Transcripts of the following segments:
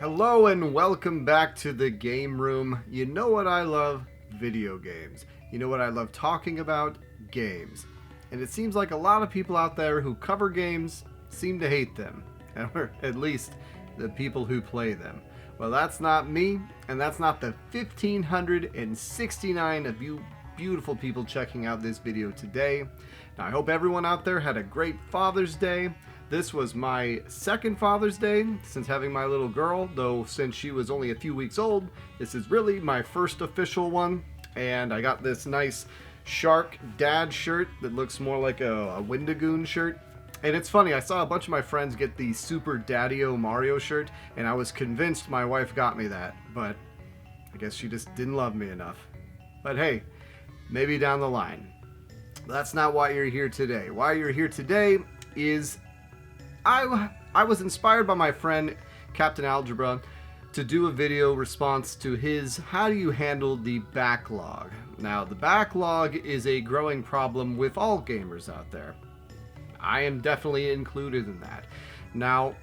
Hello and welcome back to the game room. You know what I love? Video games. You know what I love talking about? Games. And it seems like a lot of people out there who cover games seem to hate them. Or at least the people who play them. Well, that's not me, and that's not the 1,569 of you beautiful people checking out this video today. Now, I hope everyone out there had a great Father's Day. This was my second Father's Day since having my little girl, though since she was only a few weeks old, this is really my first official one. And I got this nice shark dad shirt that looks more like a Wendigoon shirt. And it's funny, I saw a bunch of my friends get the Super Daddy-O Mario shirt, and I was convinced my wife got me that, but I guess she just didn't love me enough. But hey, maybe down the line. That's not why you're here today. Why you're here today is I was inspired by my friend Captain Algebra to do a video response to his how do you handle the backlog. Now, the backlog is a growing problem with all gamers out there. I am definitely included in that. Now,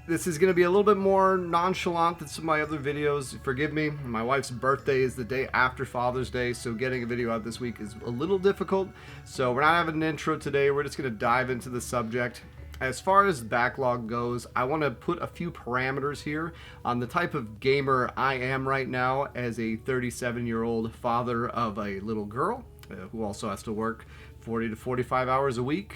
this is going to be a little bit more nonchalant than some of my other videos. Forgive me, my wife's birthday is the day after Father's Day, so getting a video out this week is a little difficult. So we're not having an intro today, we're just going to dive into the subject. As far as backlog goes, I want to put a few parameters here on the type of gamer I am right now as a 37-year-old father of a little girl who also has to work 40 to 45 hours a week,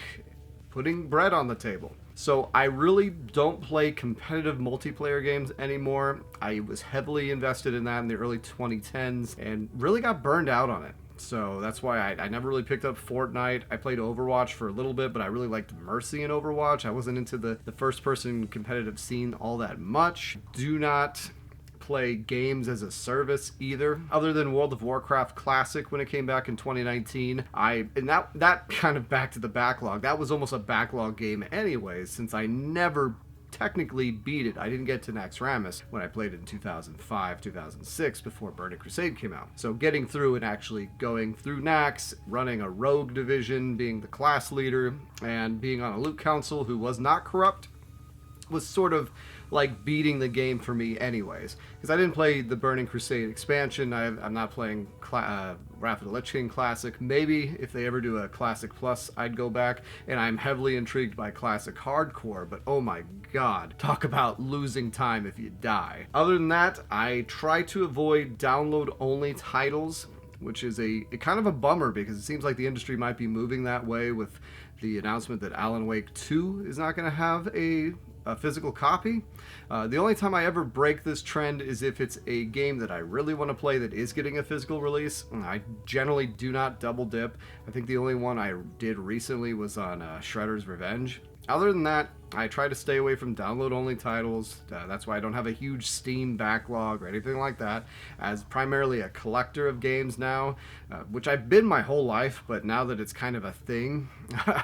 putting bread on the table. So I really don't play competitive multiplayer games anymore. I was heavily invested in that in the early 2010s and really got burned out on it. So that's why I never really picked up Fortnite. I played Overwatch for a little bit, but I really liked Mercy in Overwatch. I wasn't into the first-person competitive scene all that much. Do not play games as a service either, other than World of Warcraft Classic when it came back in 2019. And that kind of back to the backlog. That was almost a backlog game anyways, since I never technically beat it. I didn't get to Naxxramas when I played it in 2005, 2006 before Burning Crusade came out. So getting through and actually going through Nax, running a rogue division, being the class leader, and being on a loot council who was not corrupt was sort of like beating the game for me anyways. Because I didn't play the Burning Crusade expansion. I'm not playing Wrath of the Lich King Classic. Maybe if they ever do a Classic Plus, I'd go back. And I'm heavily intrigued by Classic Hardcore, but oh my god, talk about losing time if you die. Other than that, I try to avoid download-only titles, which is a kind of a bummer because it seems like the industry might be moving that way with the announcement that Alan Wake 2 is not going to have a physical copy. The only time I ever break this trend is if it's a game that I really want to play that is getting a physical release. I generally do not double dip. I think the only one I did recently was on Shredder's Revenge. Other than that, I try to stay away from download-only titles. That's why I don't have a huge Steam backlog or anything like that, as primarily a collector of games now, which I've been my whole life, but now that it's kind of a thing,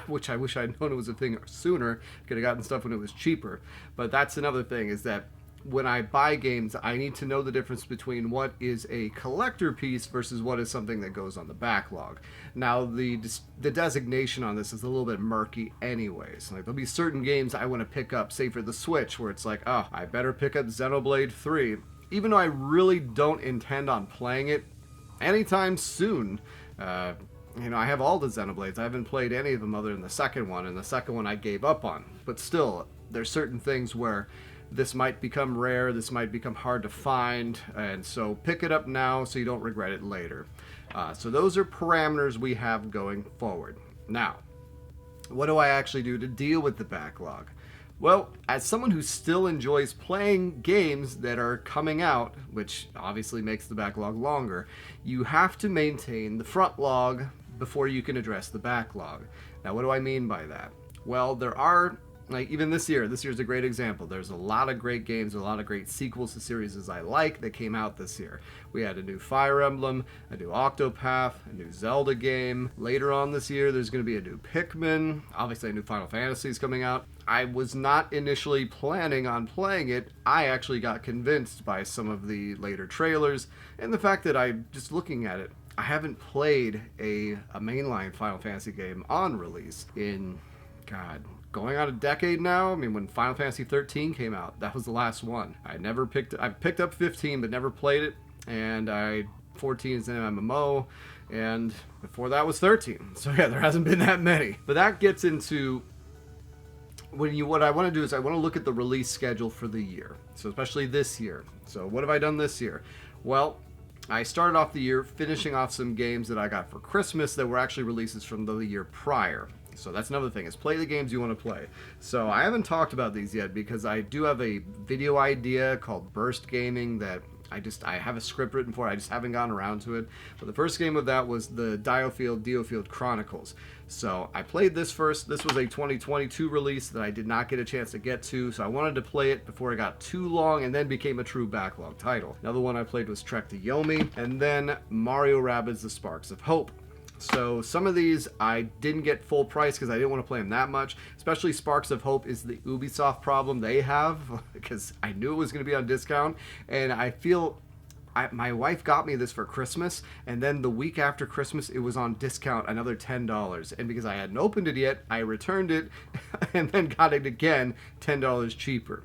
which I wish I'd known it was a thing sooner, could have gotten stuff when it was cheaper. But that's another thing, is that when I buy games, I need to know the difference between what is a collector piece versus what is something that goes on the backlog. Now, the designation on this is a little bit murky anyways. Like, there'll be certain games I want to pick up, say for the Switch, where it's like, oh, I better pick up Xenoblade 3. Even though I really don't intend on playing it anytime soon. I have all the Xenoblades. I haven't played any of them other than the second one, and the second one I gave up on. But still, there's certain things where this might become rare, this might become hard to find, and so pick it up now so you don't regret it later. So those are parameters we have going forward. Now, what do I actually do to deal with the backlog? Well, as someone who still enjoys playing games that are coming out, which obviously makes the backlog longer, you have to maintain the front log before you can address the backlog. Now, what do I mean by that? Well, there are, like, even this year's a great example. There's a lot of great games, a lot of great sequels to series I like that came out this year. We had a new Fire Emblem, a new Octopath, a new Zelda game. Later on this year, there's going to be a new Pikmin. Obviously, a new Final Fantasy is coming out. I was not initially planning on playing it. I actually got convinced by some of the later trailers and the fact that just looking at it, I haven't played a mainline Final Fantasy game on release in, God, going on a decade now. I mean, when Final Fantasy 13 came out, that was the last one. I've picked up 15, but never played it, and 14 is an MMO, and before that was 13. So yeah, there hasn't been that many. But that gets into what I want to do is I want to look at the release schedule for the year. So especially this year. So what have I done this year? Well, I started off the year finishing off some games that I got for Christmas that were actually releases from the year prior. So that's another thing, is play the games you want to play. So I haven't talked about these yet because I do have a video idea called Burst Gaming that I have a script written for. I just haven't gotten around to it. But the first game of that was the Diofield Chronicles. So I played this first. This was a 2022 release that I did not get a chance to get to, so I wanted to play it before it got too long and then became a true backlog title. Another one I played was Trek to Yomi, and then Mario Rabbids The Sparks of Hope. So some of these I didn't get full price because I didn't want to play them that much. Especially Sparks of Hope is the Ubisoft problem they have, because I knew it was going to be on discount, and I feel my wife got me this for Christmas, and then the week after Christmas it was on discount, another $10, and because I hadn't opened it yet, I returned it and then got it again $10 cheaper.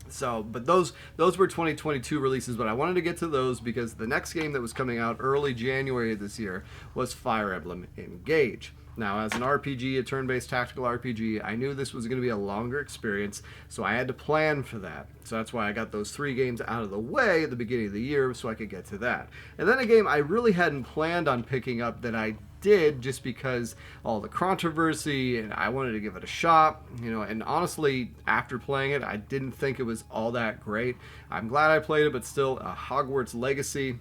So, but those were 2022 releases, but I wanted to get to those because the next game that was coming out early January of this year was Fire Emblem Engage. Now, as an RPG, a turn-based tactical RPG, I knew this was going to be a longer experience, so I had to plan for that. So that's why I got those 3 games out of the way at the beginning of the year so I could get to that. And then a game I really hadn't planned on picking up that I did just because all the controversy and I wanted to give it a shot, and honestly, after playing it, I didn't think it was all that great. I'm glad I played it, but still, Hogwarts Legacy.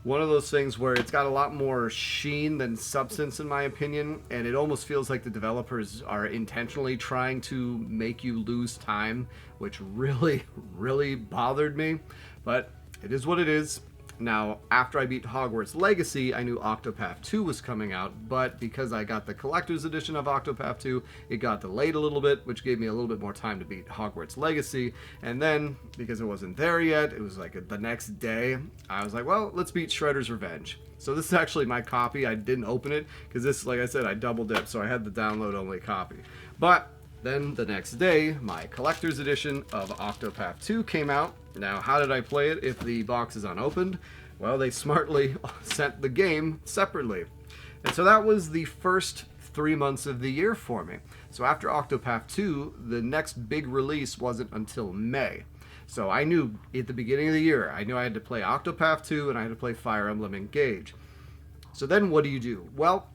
One of those things where it's got a lot more sheen than substance, in my opinion, and it almost feels like the developers are intentionally trying to make you lose time, which really, really bothered me. But it is what it is. Now, after I beat Hogwarts Legacy, I knew Octopath 2 was coming out, but because I got the collector's edition of Octopath 2, it got delayed a little bit, which gave me a little bit more time to beat Hogwarts Legacy. And then, because it wasn't there yet, it was like the next day, I was like, well, let's beat Shredder's Revenge. So this is actually my copy. I didn't open it, because this, like I said, I double dipped, so I had the download-only copy. But then the next day, my collector's edition of Octopath 2 came out. Now, how did I play it if the box is unopened? Well, they smartly sent the game separately. And so that was the first 3 months of the year for me. So after Octopath 2, the next big release wasn't until May. So I knew at the beginning of the year, I knew I had to play Octopath 2 and I had to play Fire Emblem Engage. So then what do? Well,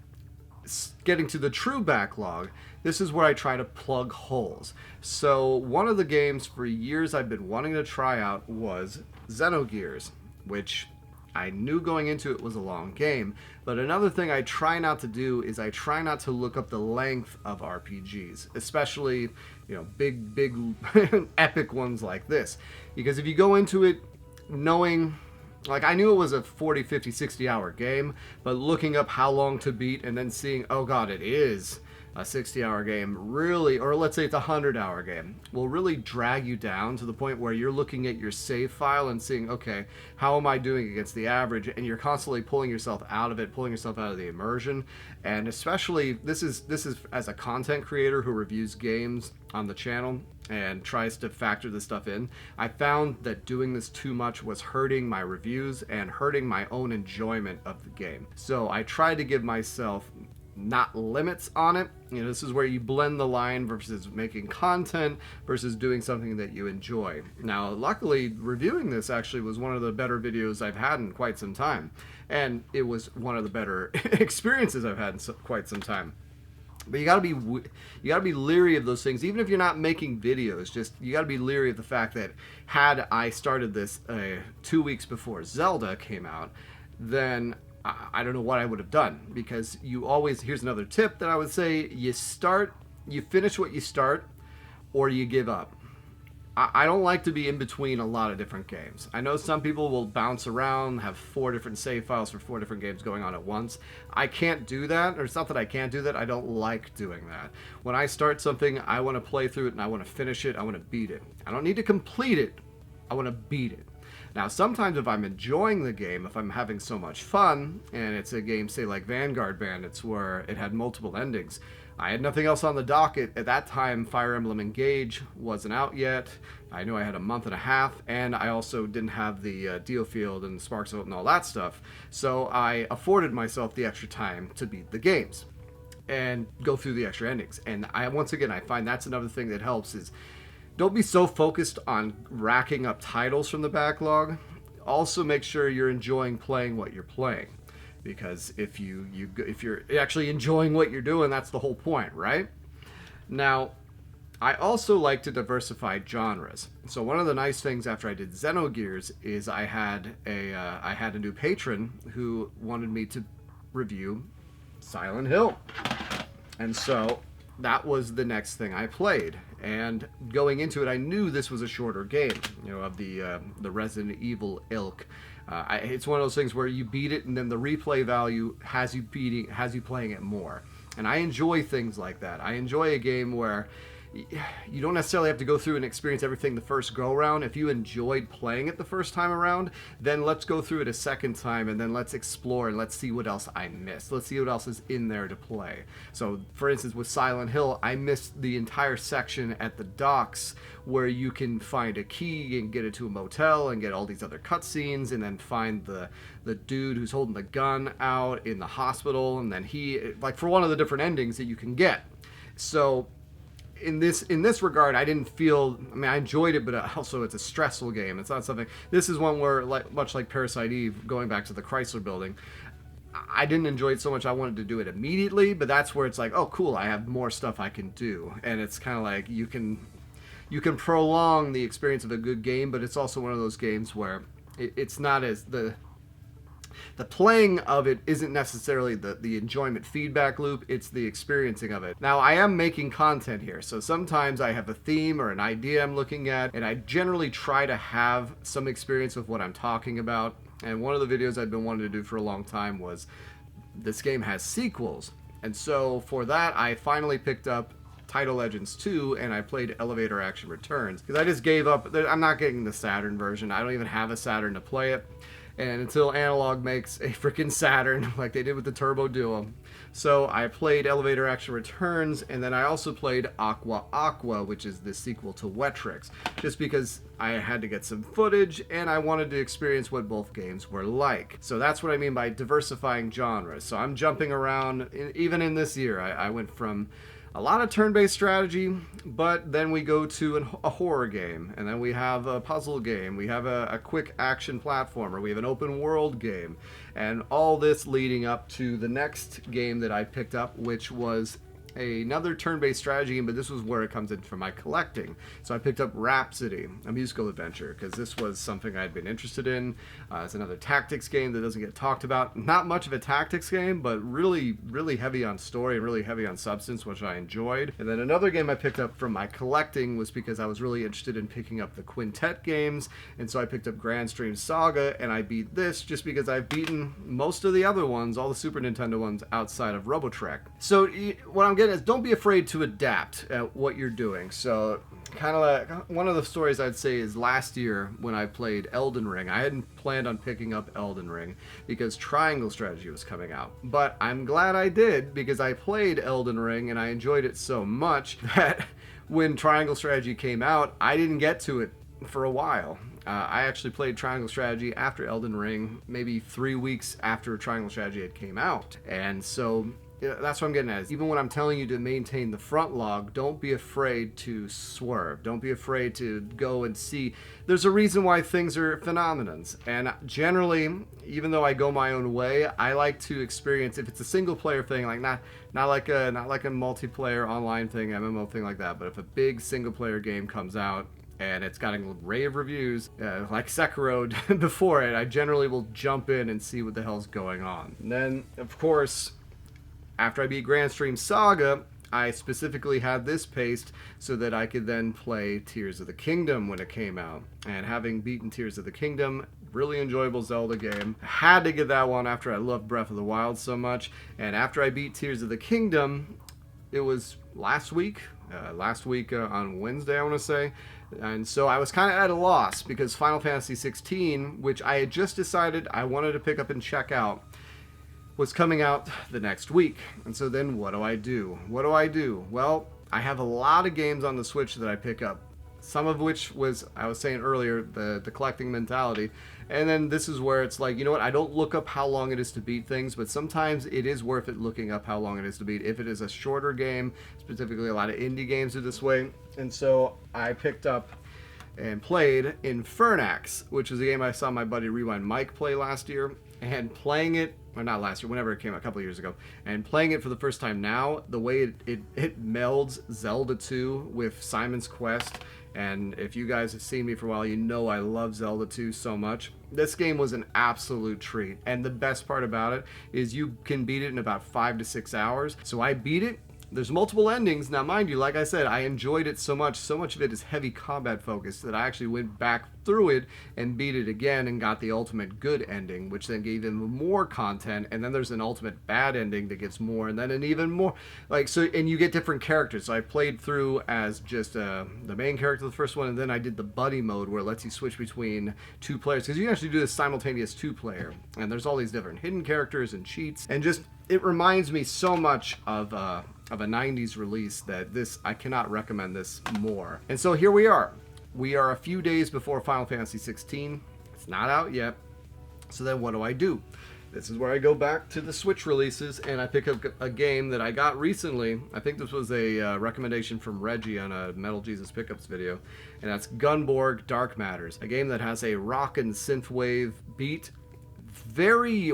getting to the true backlog, this is where I try to plug holes. So one of the games for years I've been wanting to try out was Xenogears, which I knew going into it was a long game. But another thing I try not to do is I try not to look up the length of RPGs, especially, big epic ones like this. Because if you go into it knowing, like, I knew it was a 40, 50, 60 hour game, but looking up how long to beat and then seeing, oh god, it is a 60-hour game, really, or let's say it's a 100-hour game, will really drag you down to the point where you're looking at your save file and seeing, okay, how am I doing against the average? And you're constantly pulling yourself out of it, pulling yourself out of the immersion. And especially, this is as a content creator who reviews games on the channel and tries to factor this stuff in, I found that doing this too much was hurting my reviews and hurting my own enjoyment of the game. So I tried to give myself not limits on it. This is where you blend the line versus making content versus doing something that you enjoy. Now, luckily, reviewing this actually was one of the better videos I've had in quite some time. And it was one of the better experiences I've had in quite some time. But you gotta be leery of those things, even if you're not making videos. Just you gotta be leery of the fact that had I started this 2 weeks before Zelda came out, then I don't know what I would have done, because you always, here's another tip that I would say, you finish what you start, or you give up. I don't like to be in between a lot of different games. I know some people will bounce around, have 4 different save files for 4 different games going on at once. I can't do that, or it's not that I can't do that, I don't like doing that. When I start something, I want to play through it and I want to finish it, I want to beat it. I don't need to complete it, I want to beat it. Now, sometimes if I'm enjoying the game, if I'm having so much fun, and it's a game, say, like Vanguard Bandits, where it had multiple endings, I had nothing else on the docket. At that time, Fire Emblem Engage wasn't out yet. I knew I had a month and a half, and I also didn't have the Dio Field and Sparks Out and all that stuff. So I afforded myself the extra time to beat the games and go through the extra endings. And once again, I find that's another thing that helps is don't be so focused on racking up titles from the backlog. Also make sure you're enjoying playing what you're playing. Because if you're actually enjoying what you're doing, that's the whole point, right? Now, I also like to diversify genres. So one of the nice things after I did Xenogears is I had a new patron who wanted me to review Silent Hill, and so that was the next thing I played. And going into it, I knew this was a shorter game, of the Resident Evil ilk. It's one of those things where you beat it, and then the replay value has you playing it more. And I enjoy things like that. I enjoy a game where you don't necessarily have to go through and experience everything the first go around. If you enjoyed playing it the first time around, then let's go through it a second time, and then let's explore and let's see what else I missed. Let's see what else is in there to play. So, for instance, with Silent Hill, I missed the entire section at the docks where you can find a key and get it to a motel and get all these other cutscenes, and then find the dude who's holding the gun out in the hospital, and then for one of the different endings that you can get. So in this regard, I didn't feel. I mean, I enjoyed it, but also it's a stressful game. It's not something. This is one where, much like Parasite Eve, going back to the Chrysler Building, I didn't enjoy it so much. I wanted to do it immediately, but that's where it's like, oh, cool, I have more stuff I can do, and it's kind of like you can prolong the experience of a good game, but it's also one of those games where it's not as the playing of it isn't necessarily the enjoyment feedback loop, it's the experiencing of it. Now, I am making content here, so sometimes I have a theme or an idea I'm looking at, and I generally try to have some experience with what I'm talking about. And one of the videos I've been wanting to do for a long time was, this game has sequels. And so for that, I finally picked up Title Legends 2, and I played Elevator Action Returns, because I just gave up. I'm not getting the Saturn version. I don't even have a Saturn to play it. And until Analog makes a freaking Saturn, like they did with the Turbo Duo. So I played Elevator Action Returns, and then I also played Aqua Aqua, which is the sequel to Wetrix, just because I had to get some footage, and I wanted to experience what both games were like. So that's what I mean by diversifying genres. So I'm jumping around, even in this year, I went from a lot of turn-based strategy, but then we go to a horror game, and then we have a puzzle game, we have a quick action platformer, we have an open world game, and all this leading up to the next game that I picked up, which was another turn-based strategy game, but this was where it comes in for my collecting. So I picked up Rhapsody, a musical adventure, because this was something I'd been interested in. It's another tactics game that doesn't get talked about. Not much of a tactics game, but really, really heavy on story and really heavy on substance, which I enjoyed. And then another game I picked up from my collecting was because I was really interested in picking up the Quintet games, and so I picked up Grand Stream Saga, and I beat this just because I've beaten most of the other ones, all the Super Nintendo ones, outside of Robotrek. So what I'm getting is, don't be afraid to adapt at what you're doing. So kind of like one of the stories I'd say is last year when I played Elden Ring. I hadn't planned on picking up Elden Ring because Triangle Strategy was coming out, but I'm glad I did, because I played Elden Ring and I enjoyed it so much that when Triangle Strategy came out, I didn't get to it for a while. I actually played Triangle Strategy after Elden Ring, maybe 3 weeks after Triangle Strategy had came out. And so that's what I'm getting at. Even when I'm telling you to maintain the front log, don't be afraid to swerve. Don't be afraid to go and see. There's a reason why things are phenomenons. And generally, even though I go my own way, I like to experience, if it's a single player thing, like not like a multiplayer online thing, MMO thing like that, but if a big single player game comes out and it's got a rave reviews, like Sekiro before it, I generally will jump in and see what the hell's going on. And then, of course, after I beat Grand Stream Saga, I specifically had this paced so that I could then play Tears of the Kingdom when it came out. And having beaten Tears of the Kingdom, really enjoyable Zelda game. I had to get that one after I loved Breath of the Wild so much. And after I beat Tears of the Kingdom, it was last week on Wednesday, I want to say. And so I was kind of at a loss, because Final Fantasy XVI, which I had just decided I wanted to pick up and check out, was coming out the next week. And so then what do I do? What do I do? Well, I have a lot of games on the Switch that I pick up. Some of which was, I was saying earlier, the collecting mentality. And then this is where it's like, you know what, I don't look up how long it is to beat things, but sometimes it is worth it looking up how long it is to beat. If it is a shorter game, specifically a lot of indie games are this way. And so I picked up and played Infernax, which is a game I saw my buddy Rewind Mike play last year. And playing it, or not last year, whenever it came out, a couple of years ago, and playing it for the first time now, the way it melds Zelda 2 with Simon's Quest. And if you guys have seen me for a while, you know I love Zelda 2 so much. This game was an absolute treat. And the best part about it is you can beat it in about 5 to 6 hours. So I beat it. There's multiple endings. Now, mind you, like I said, I enjoyed it so much of it is heavy combat focused that I actually went back through it and beat it again and got the ultimate good ending, which then gave them more content. And then there's an ultimate bad ending that gets more, and then an even more, like, so, and you get different characters. So I played through as just the main character, the first one, and then I did the buddy mode where it lets you switch between two players, because you can actually do this simultaneous two-player, and there's all these different hidden characters and cheats, and just, it reminds me so much of a 90s release that this, I cannot recommend this more. And so here we are. We are a few days before Final Fantasy 16. It's not out yet. So then what do? This is where I go back to the Switch releases and I pick up a game that I got recently. I think this was a recommendation from Reggie on a Metal Jesus Pickups video. And that's Gunborg Dark Matters. A game that has a rock and synthwave beat. Very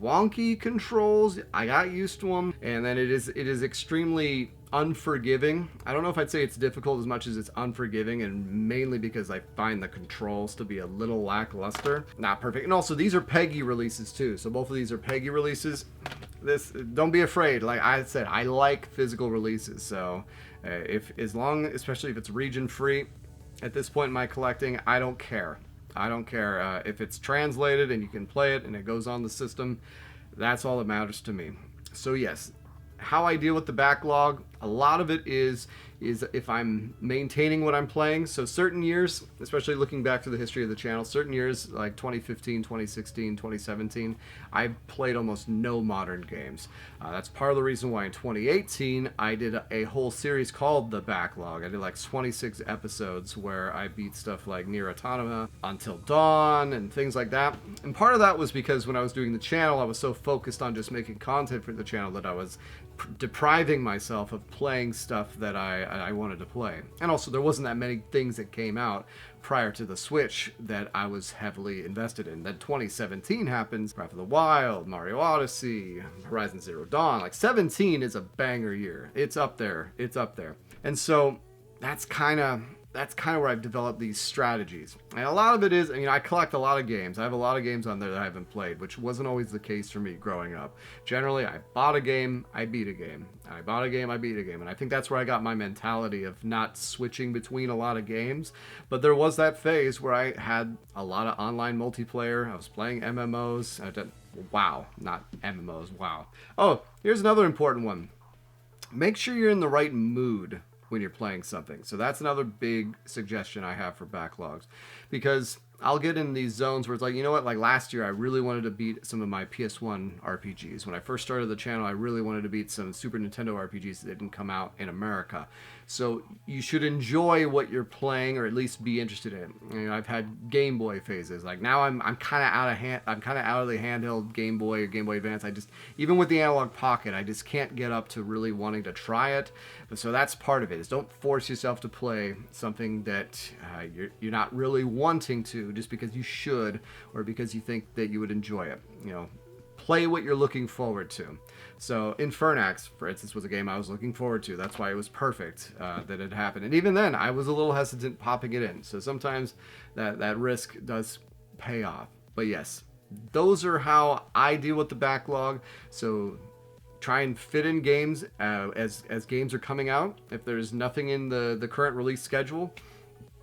wonky controls. I got used to them, and then it is extremely unforgiving. I don't know if I'd say it's difficult as much as it's unforgiving, and mainly because I find the controls to be a little lackluster. Not perfect. And also these are PEGI releases too, so both of these are PEGI releases. This, don't be afraid, like I said, I like physical releases, so especially if it's region free at this point in my collecting, I don't care. I don't care if it's translated and you can play it and it goes on the system. That's all that matters to me. So yes, how I deal with the backlog, a lot of it is if I'm maintaining what I'm playing. So certain years, especially looking back to the history of the channel, certain years like 2015, 2016, 2017, I played almost no modern games. That's part of the reason why in 2018 I did a whole series called The Backlog. I did like 26 episodes where I beat stuff like Nier Automata, Until Dawn, and things like that. And part of that was because when I was doing the channel, I was so focused on just making content for the channel that I was depriving myself of playing stuff that I wanted to play. And also there wasn't that many things that came out prior to the Switch that I was heavily invested in. Then 2017 happens, Breath of the Wild, Mario Odyssey, Horizon Zero Dawn. Like 17 is a banger year. It's up there. It's up there. And so that's kind of where I've developed these strategies. And a lot of it is, I collect a lot of games. I have a lot of games on there that I haven't played, which wasn't always the case for me growing up. Generally, I bought a game, I beat a game. I bought a game, I beat a game. And I think that's where I got my mentality of not switching between a lot of games. But there was that phase where I had a lot of online multiplayer. I was playing MMOs. Wow, not MMOs, wow. Oh, here's another important one. Make sure you're in the right mood when you're playing something. So that's another big suggestion I have for backlogs, because I'll get in these zones where it's like, you know what, like last year I really wanted to beat some of my PS1 RPGs. When I first started the channel, I really wanted to beat some Super Nintendo RPGs that didn't come out in America. So you should enjoy what you're playing, or at least be interested in. I've had Game Boy phases. Like now I'm kind of out of the handheld Game Boy or Game Boy Advance. Even with the Analog Pocket, I just can't get up to really wanting to try it. But so that's part of it, is don't force yourself to play something that you're not really wanting to, just because you should, or because you think that you would enjoy it. Play what you're looking forward to. So Infernax, for instance, was a game I was looking forward to. That's why it was perfect that it happened. And even then, I was a little hesitant popping it in. So sometimes that risk does pay off. But yes, those are how I deal with the backlog. So try and fit in games as games are coming out. If there's nothing in the current release schedule,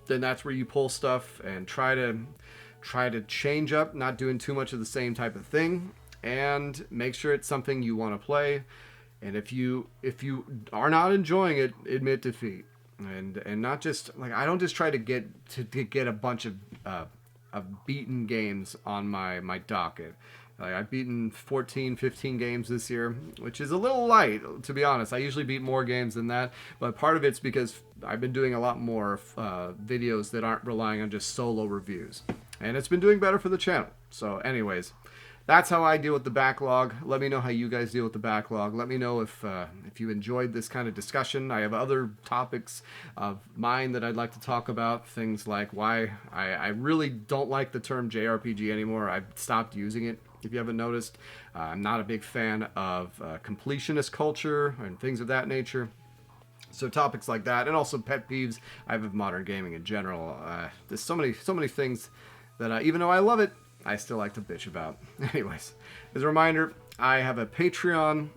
then that's where you pull stuff and try to change up, not doing too much of the same type of thing, and make sure it's something you want to play. And if you are not enjoying it, admit defeat, and not just like, I don't just try to get a bunch of beaten games on my docket. Like, I've beaten 14, 15 games this year, which is a little light, to be honest. I usually beat more games than that, but part of it's because I've been doing a lot more videos that aren't relying on just solo reviews. And it's been doing better for the channel. So anyways, that's how I deal with the backlog. Let me know how you guys deal with the backlog. Let me know if you enjoyed this kind of discussion. I have other topics of mine that I'd like to talk about. Things like why I really don't like the term JRPG anymore. I've stopped using it. If you haven't noticed, I'm not a big fan of completionist culture and things of that nature. So topics like that, and also pet peeves I have of modern gaming in general. There's so many things that even though I love it, I still like to bitch about. Anyways, as a reminder, I have a Patreon.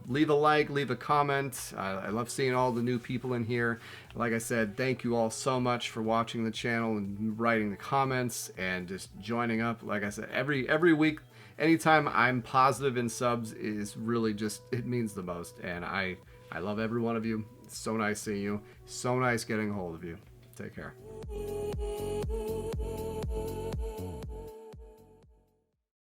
Leave a like, leave a comment. I love seeing all the new people in here. Like I said, thank you all so much for watching the channel and writing the comments and just joining up. Like I said, every week, anytime I'm positive in subs is really just, it means the most. And I love every one of you. It's so nice seeing you. So nice getting a hold of you. Take care.